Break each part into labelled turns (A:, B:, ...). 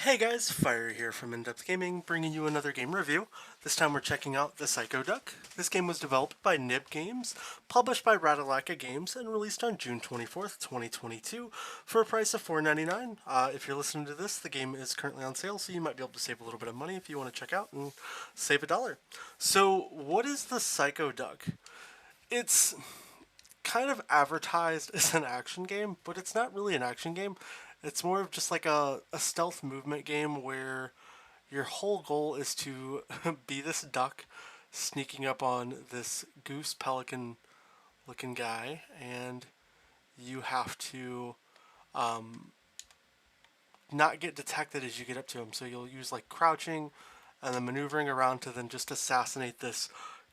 A: Hey guys, Fire here from InDepth Gaming, bringing you another game review. This time we're checking out the Psychoduck. This game was developed by InDepth Games, published by Ratalaika Games, and released on June 24th, 2022 for a price of $4.99. If you're listening to this, the game is currently on sale, so you might be able to save a little bit of money if you want to check out and save $1. So, what is the Psychoduck? It's kind of advertised as an action game, but it's not really an action game. It's more of just like a stealth movement game where your whole goal is to be this duck sneaking up on this goose pelican looking guy, and you have to not get detected as you get up to him. So you'll use like crouching and then maneuvering around to then just assassinate this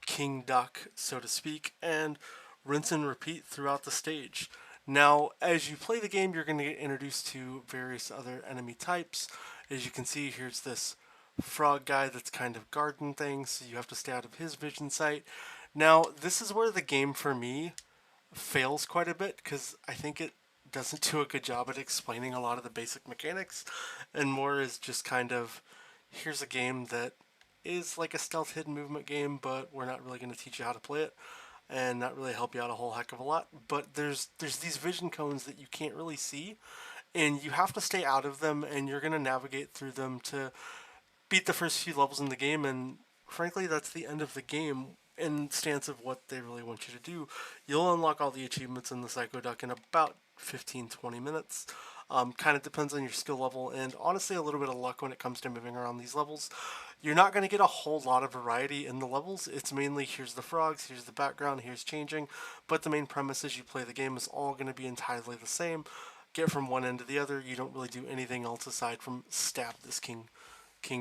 A: king duck, so to speak, and rinse and repeat throughout the stage. Now, as you play the game, you're going to get introduced to various other enemy types. As you can see, here's this frog guy that's kind of guarding things, so you have to stay out of his vision sight. Now, this is where the game for me fails quite a bit because I think it doesn't do a good job at explaining a lot of the basic mechanics, and more is just kind of here's a game that is like a stealth hidden movement game, but we're not really going to teach you how to play it and not really help you out a whole heck of a lot. But there's these vision cones that you can't really see, and you have to stay out of them, and you're going to navigate through them to beat the first few levels in the game. And frankly, that's the end of the game in stance of what they really want you to do. You'll unlock all the achievements in the Psychoduck in about 15-20 minutes. Kind of depends on your skill level and honestly a little bit of luck when it comes to moving around these levels. You're not going to get a whole lot of variety in the levels. It's mainly here's the frogs, here's the background, here's changing, but the main premise as you play the game is all going to be entirely the same. Get from one end to the other. You don't really do anything else aside from stab this king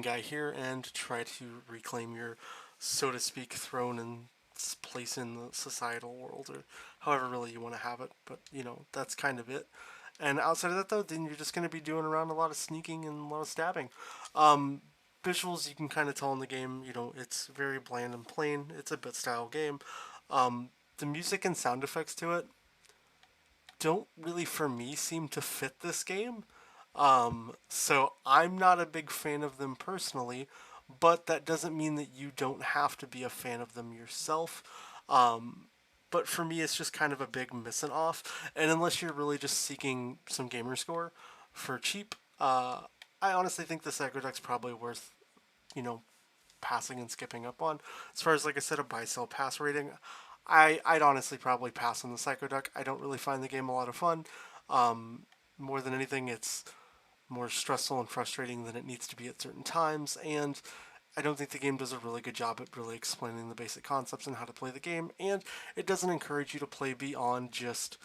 A: guy here and try to reclaim your, so to speak, throne and place in the societal world, or however really you want to have it. But that's kind of it. And outside of that, though, then you're just going to be doing around a lot of sneaking and a lot of stabbing. Visuals, you can kind of tell in the game, it's very bland and plain. It's a bit style game. The music and sound effects to it don't really, for me, seem to fit this game. So I'm not a big fan of them personally, but that doesn't mean that you don't have to be a fan of them yourself. But for me, it's just kind of a big missing off. And unless you're really just seeking some gamer score for cheap, I honestly think the Psychoduck's probably worth, passing and skipping up on. As far as, like I said, a buy, sell, pass rating, I'd honestly probably pass on the Psychoduck. I don't really find the game a lot of fun. More than anything, it's more stressful and frustrating than it needs to be at certain times, and I don't think the game does a really good job at really explaining the basic concepts and how to play the game, and it doesn't encourage you to play beyond just,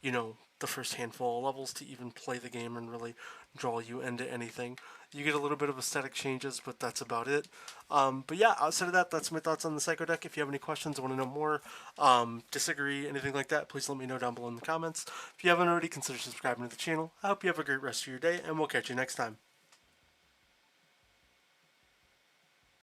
A: the first handful of levels to even play the game and really draw you into anything. You get a little bit of aesthetic changes, but that's about it. But yeah, outside of that, that's my thoughts on the Psychoduck. If you have any questions, want to know more, disagree, anything like that, please let me know down below in the comments. If you haven't already, consider subscribing to the channel. I hope you have a great rest of your day, and we'll catch you next time.